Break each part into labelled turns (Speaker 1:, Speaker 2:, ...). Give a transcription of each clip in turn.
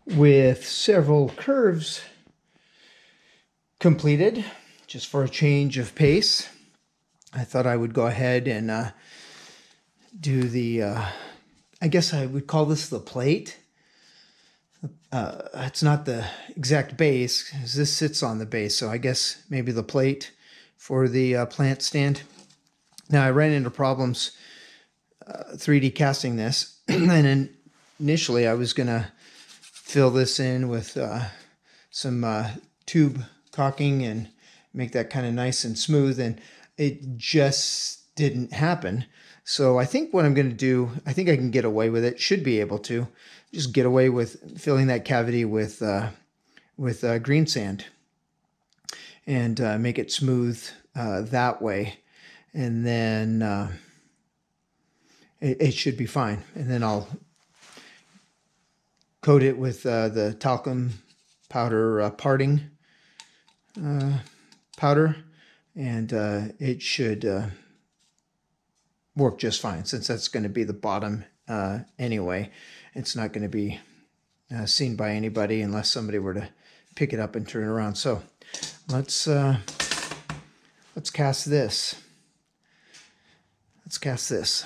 Speaker 1: with several curves completed, just for a change of pace, I thought I would go ahead and do the, I guess I would call this the plate. It's not the exact base, because this sits on the base, so I guess maybe the plate for the plant stand. Now, I ran into problems 3D casting this, and initially I was going to fill this in with some tube caulking and make that kind of nice and smooth, and it just didn't happen. So I think what I'm going to do, I think I can get away with it, should be able to, just get away with filling that cavity with green sand and make it smooth that way. And then it should be fine. And then I'll coat it with the talcum powder parting powder, and it should work just fine, since that's going to be the bottom anyway. It's not going to be seen by anybody unless somebody were to pick it up and turn it around. So let's cast this. Let's cast this.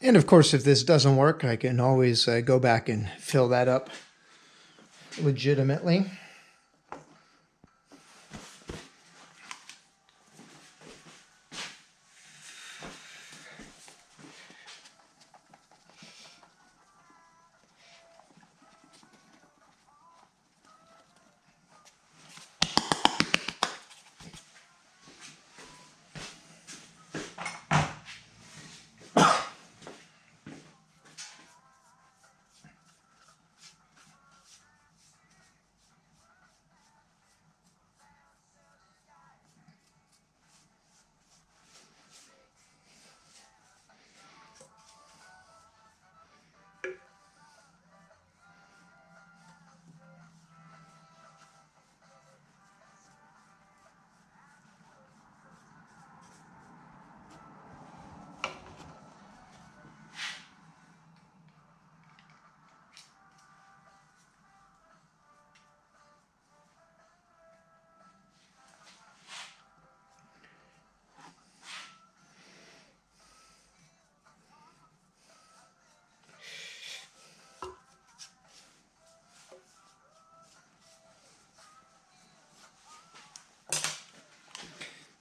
Speaker 1: And of course, if this doesn't work, I can always go back and fill that up legitimately.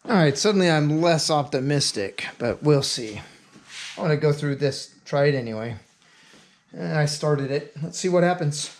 Speaker 1: All right, suddenly I'm less optimistic, but we'll see. I want to go through this, try it anyway. I started it. Let's see what happens.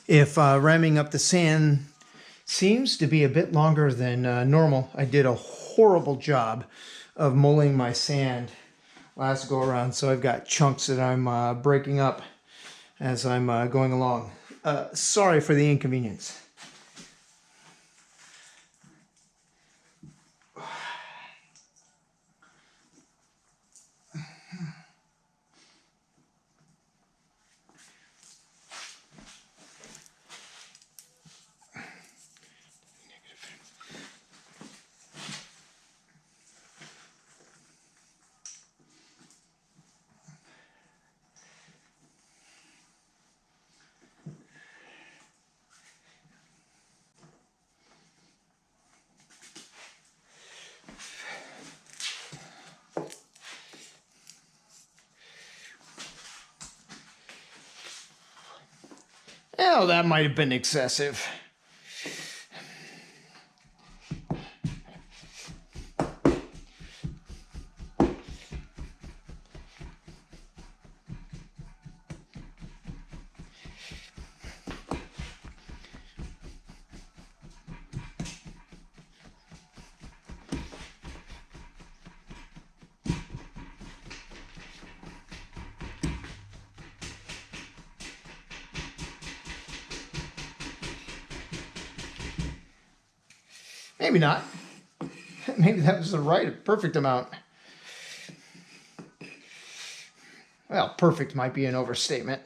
Speaker 1: if ramming up the sand seems to be a bit longer than normal. I did a horrible job of mulling my sand last go around, so I've got chunks that I'm breaking up as I'm going along. Sorry for the inconvenience. Oh, that might have been excessive. Maybe not. Maybe that was the right, perfect amount. Well, perfect might be an overstatement.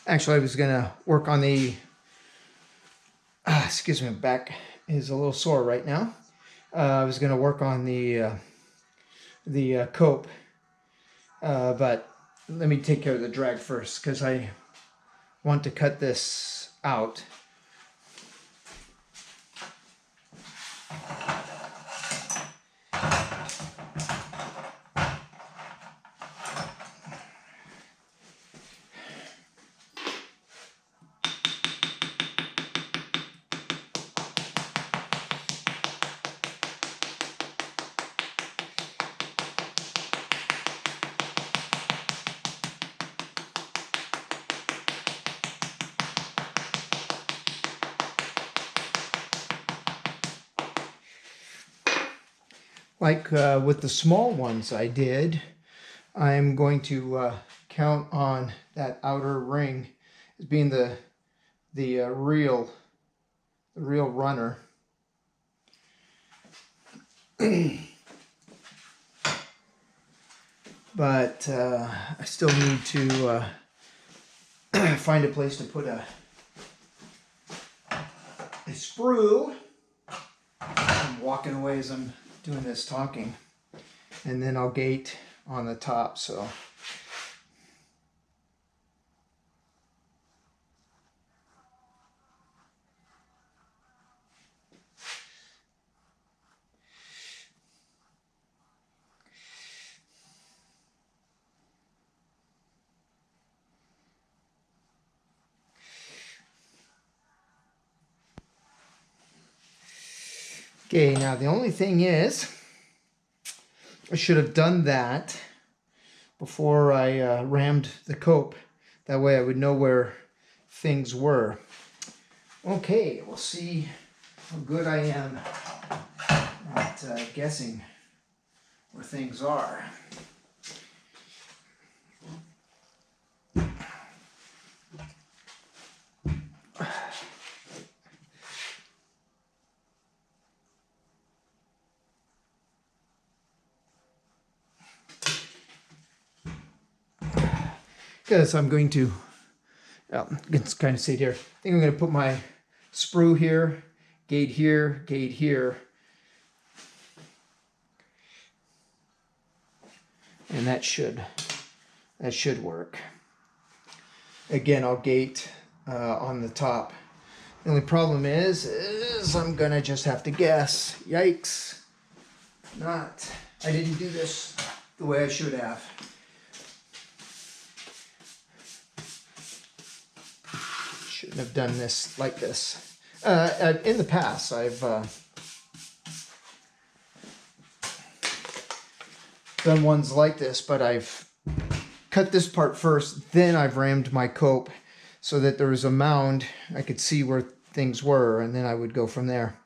Speaker 1: Actually, I was going to work on the, excuse me, my back is a little sore right now. I was going to work on the cope, but let me take care of the drag first because I want to cut this out. Like with the small ones I did, I'm going to count on that outer ring as being the real runner. But I still need to find a place to put a sprue. I'm walking away as I'm doing this talking, and then I'll gate on the top. So okay, now the only thing is I should have done that before I rammed the cope. That way I would know where things were. Okay, we'll see how good I am at guessing where things are. Because I'm going to, well, you can kind of see it here. I think I'm going to put my sprue here, gate here, gate here. And that should work. Again, I'll gate on the top. The only problem is I'm gonna just have to guess. Yikes. I didn't do this the way I should have. Shouldn't have done this like this. In the past, I've done ones like this, but I've cut this part first, then I've rammed my cope so that there was a mound. I could see where things were, and then I would go from there.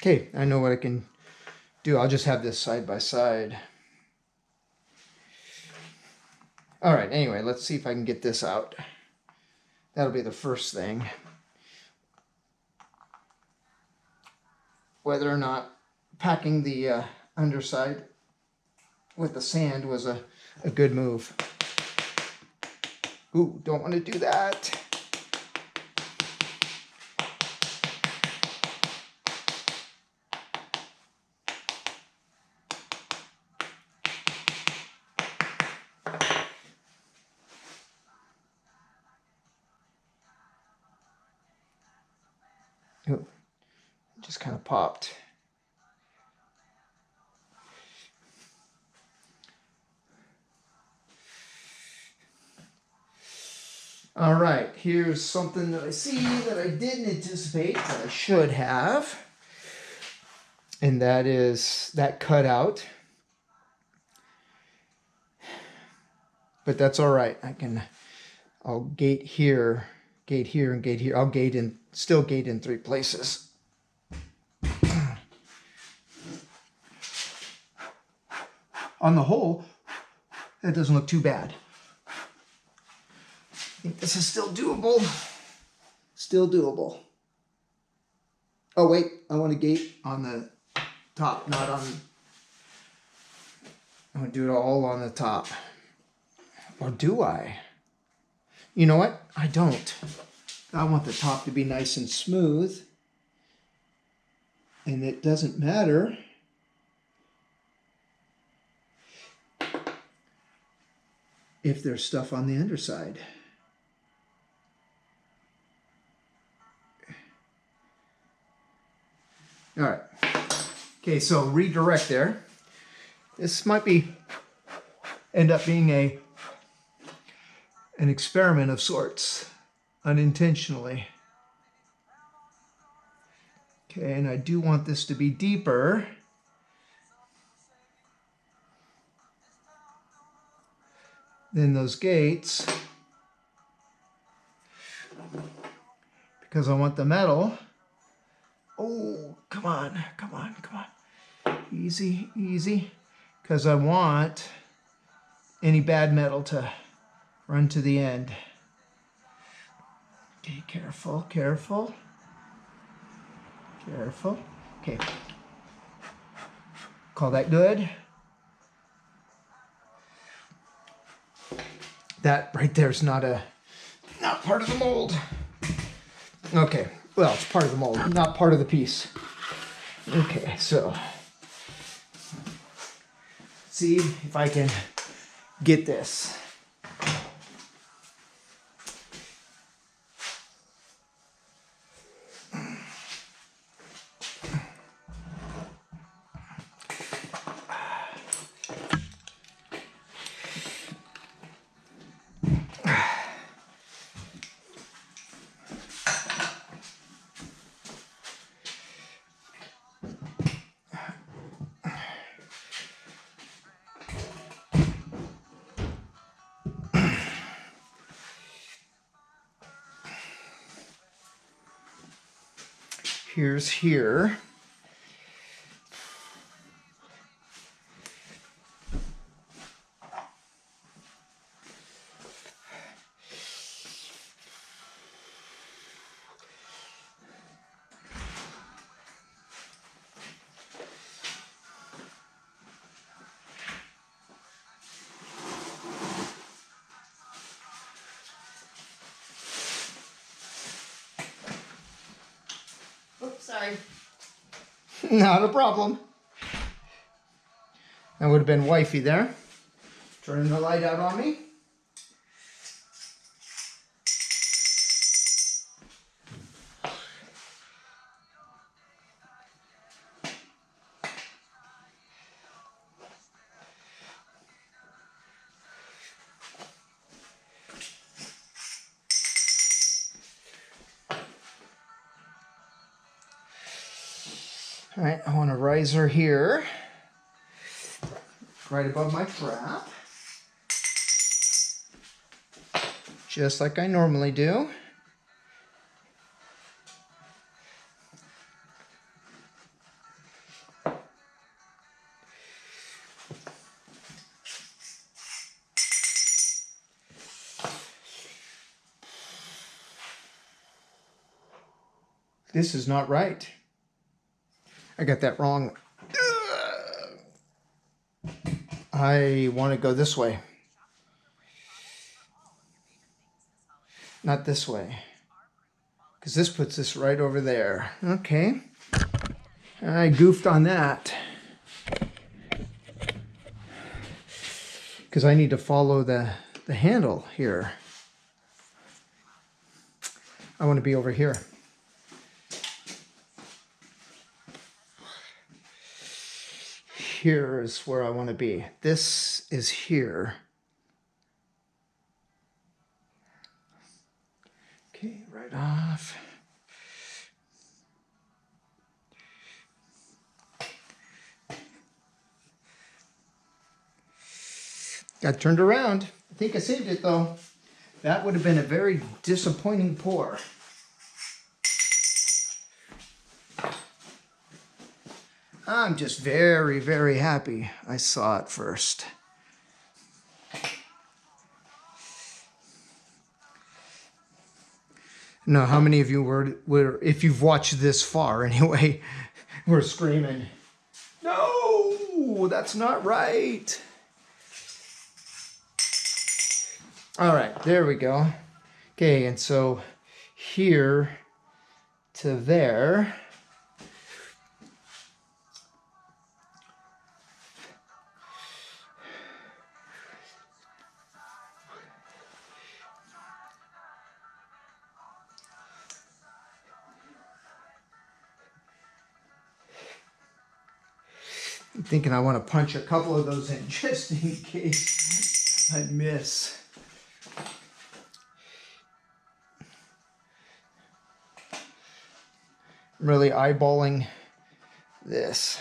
Speaker 1: Okay, I know what I can do. I'll just have this side by side. All right, anyway, let's see if I can get this out. That'll be the first thing. Whether or not packing the underside with the sand was a good move. Ooh, don't want to do that. Ooh, just kind of popped. All right, here's something that I see that I didn't anticipate that I should have. And that is that cutout. But that's all right. I'll gate here, and gate here. I'll still gate in 3 places. On the whole, that doesn't look too bad. I think this is still doable. Still doable. Oh wait, I want to gate on the top, not on... I'm going to do it all on the top. Or do I? You know what? I don't. I want the top to be nice and smooth. And it doesn't matter if there's stuff on the underside. All right. Okay, so redirect there. This might end up being an experiment of sorts, unintentionally. Okay, and I do want this to be deeper. Than those gates. Because I want the metal. Oh, come on, come on, come on. Easy, easy. Because I want any bad metal to run to the end. Okay, careful, careful. Careful. Okay. Call that good. That right there is not part of the mold. Okay, well, it's part of the mold, not part of the piece. Okay, so see if I can get this. Here's here.
Speaker 2: Oops, sorry.
Speaker 1: Not a problem. That would have been wifey there. Turning the light out on me. All right, I want a riser here, right above my trap, just like I normally do. This is not right. I got that wrong. I want to go this way. Not this way. Because this puts this right over there. Okay. I goofed on that. Because I need to follow the handle here. I want to be over here. Here is where I want to be. This is here. Okay, right off. Got turned around. I think I saved it though. That would have been a very disappointing pour. I'm just very, very happy I saw it first. No, how many of you were, if you've watched this far anyway, were screaming, no, that's not right. All right, there we go. Okay, and so here to there. I'm thinking I want to punch a couple of those in just in case I miss. I'm really eyeballing this.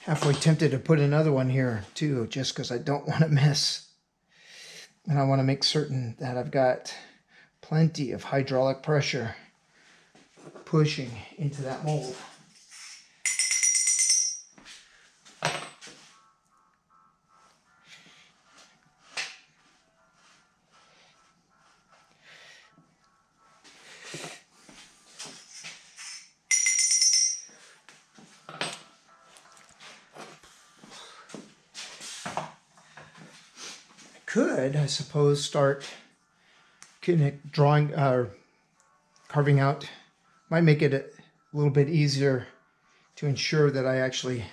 Speaker 1: Halfway tempted to put another one here too, just because I don't want to miss. And I want to make certain that I've got plenty of hydraulic pressure pushing into that mold. Could, I suppose, start drawing carving out. Might make it a little bit easier to ensure that I actually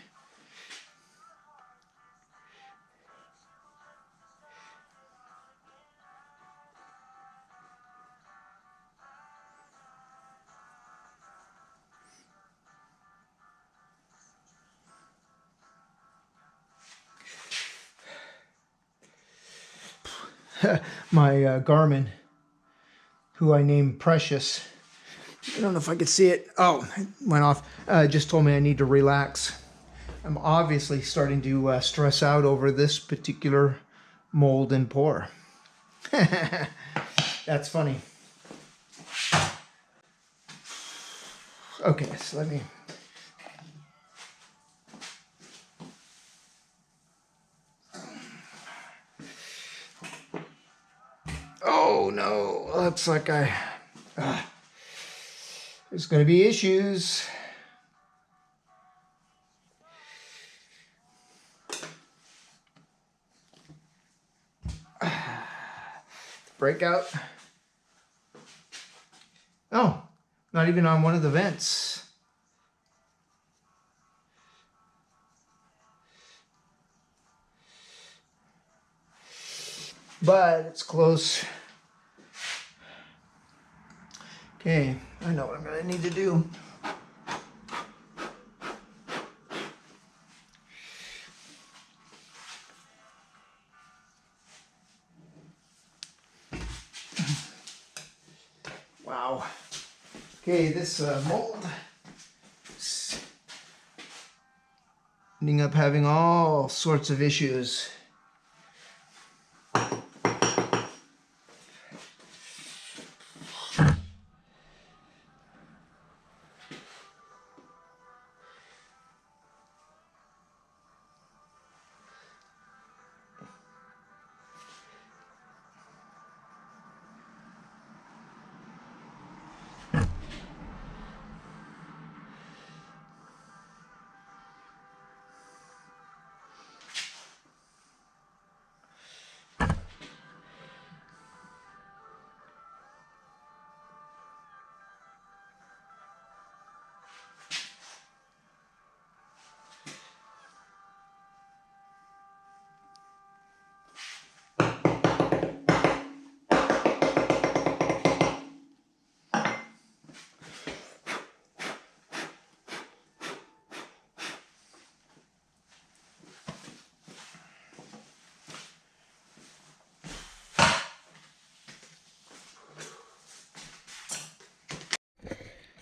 Speaker 1: my Garmin, who I named Precious. I don't know if I could see it. Oh, it went off. Just told me I need to relax. I'm obviously starting to stress out over this particular mold and pour. That's funny. Okay, so let me... Oh no, looks like there's going to be issues. Breakout. Oh, not even on one of the vents. But it's close. Okay, I know what I'm going to need to do. Wow. Okay, this mold is ending up having all sorts of issues.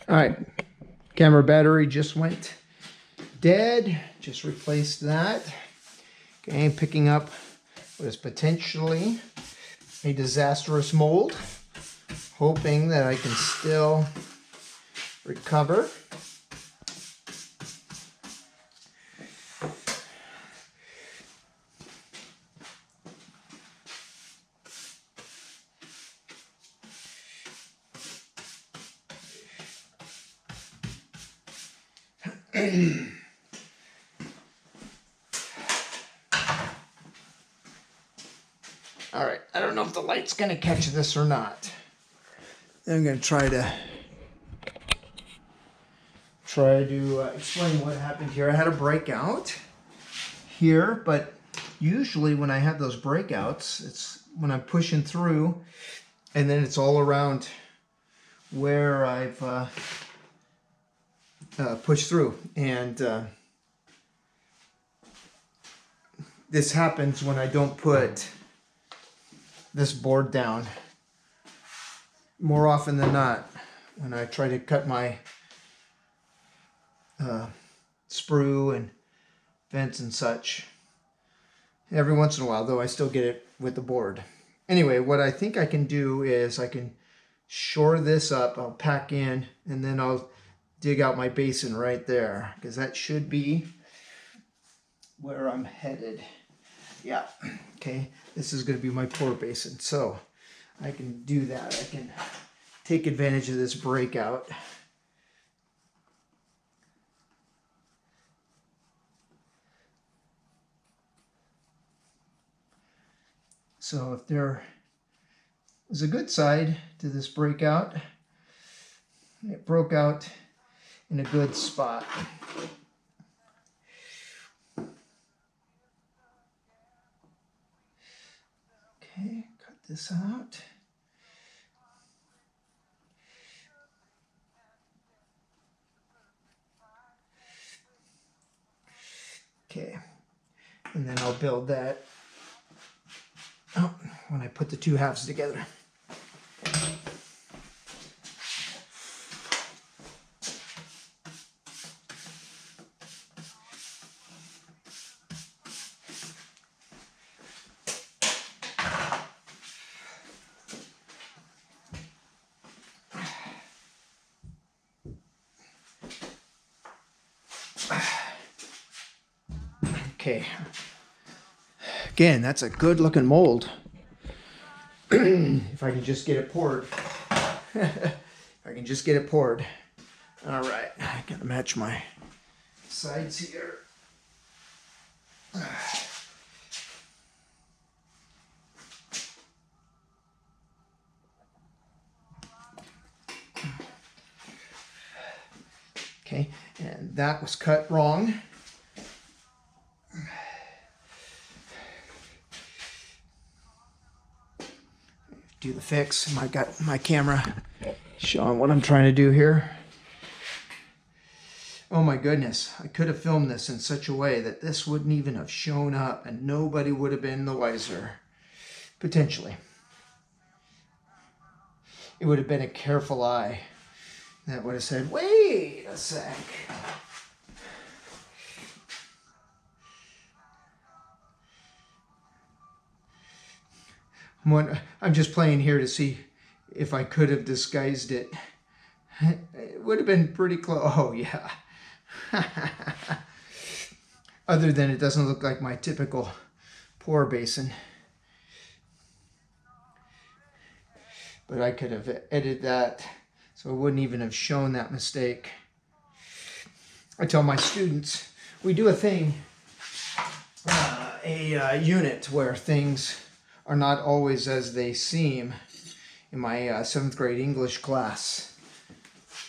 Speaker 1: All right, camera battery just went dead. Just replaced that. Okay, picking up what is potentially a disastrous mold. Hoping that I can still recover. All right, I don't know if the light's gonna catch this or not. I'm gonna try to explain what happened here. I had a breakout here, but usually when I have those breakouts, it's when I'm pushing through, and then it's all around where I've pushed through. And this happens when I don't put this board down. More often than not, when I try to cut my sprue and vents and such. Every once in a while, though, I still get it with the board. Anyway, what I think I can do is I can shore this up. I'll pack in, and then I'll dig out my basin right there, because that should be where I'm headed. Yeah, okay, this is going to be my pour basin, so I can do that. I can take advantage of this breakout. So if there is a good side to this breakout, it broke out in a good spot. Okay, cut this out. Okay, and then I'll build that when I put the two halves together. Okay. Again, that's a good looking mold. If I can just get it poured. If I can just get it poured. All right, I gotta match my sides here. Okay, and that was cut wrong. Do the fix. I got my camera showing what I'm trying to do here. Oh my goodness, I could have filmed this in such a way that this wouldn't even have shown up and nobody would have been the wiser. Potentially. It would have been a careful eye that would have said, wait a sec. I'm just playing here to see if I could have disguised it. It would have been pretty close. Oh, yeah. Other than it doesn't look like my typical pour basin. But I could have edited that so it wouldn't even have shown that mistake. I tell my students, we do a thing, a unit where things are not always as they seem in my 7th grade English class.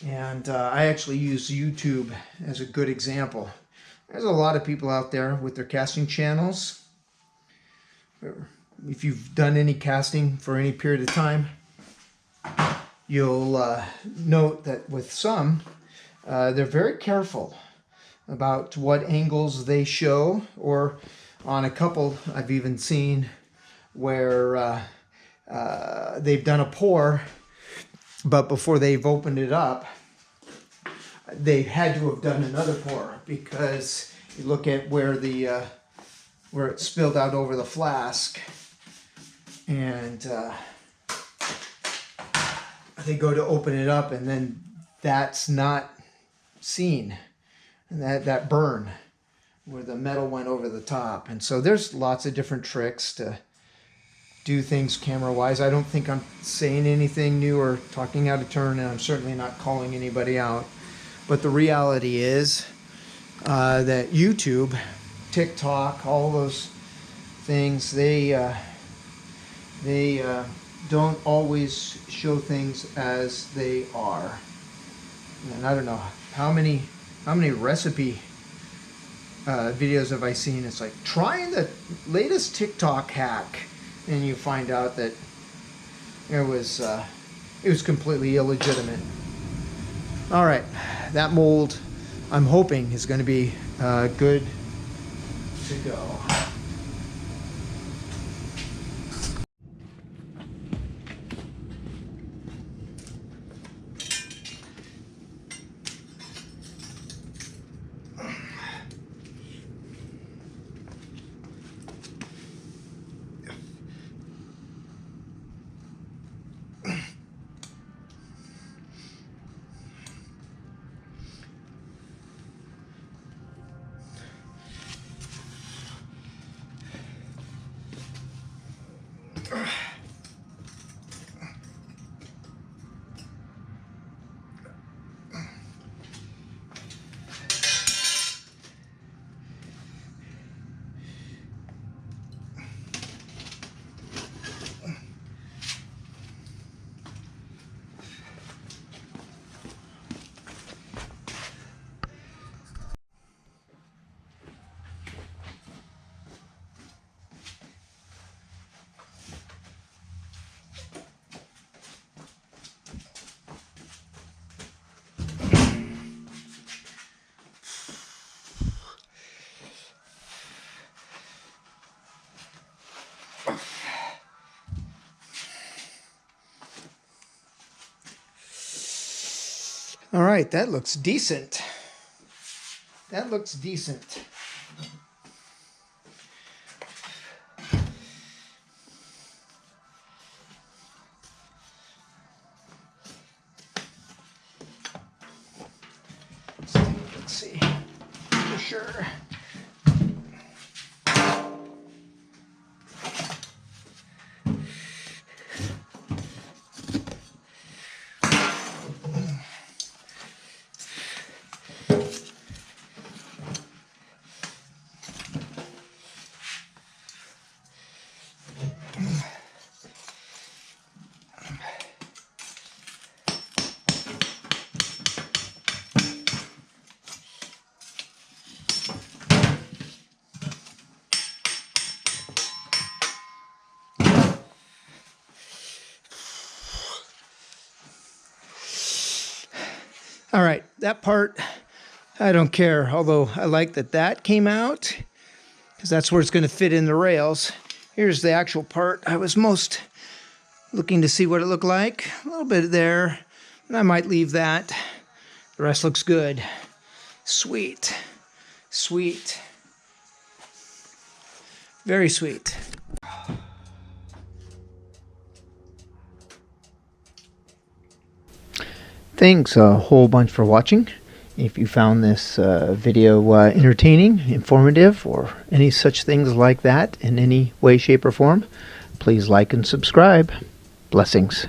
Speaker 1: And I actually use YouTube as a good example. There's a lot of people out there with their casting channels. If you've done any casting for any period of time, you'll note that with some, they're very careful about what angles they show, or on a couple I've even seen where they've done a pour, but before they've opened it up, they had to have done another pour, because you look at where the where it spilled out over the flask, and they go to open it up, and then that's not seen, and that burn where the metal went over the top. And so there's lots of different tricks to do things camera wise. I don't think I'm saying anything new or talking out of turn, and I'm certainly not calling anybody out. But the reality is that YouTube, TikTok, all those things, they don't always show things as they are. And I don't know how many recipe videos have I seen. It's like trying the latest TikTok hack, and you find out that it was completely illegitimate. All right, that mold, I'm hoping, is going to be good to go. All right, that looks decent. That looks decent. Let's see for sure. All right, that part, I don't care, although I like that came out, because that's where it's going to fit in the rails. Here's the actual part I was most looking to see what it looked like. A little bit there, and I might leave that. The rest looks good. Sweet. Sweet. Very sweet. Thanks a whole bunch for watching. If you found this video entertaining, informative, or any such things like that in any way, shape, or form, please like and subscribe. Blessings.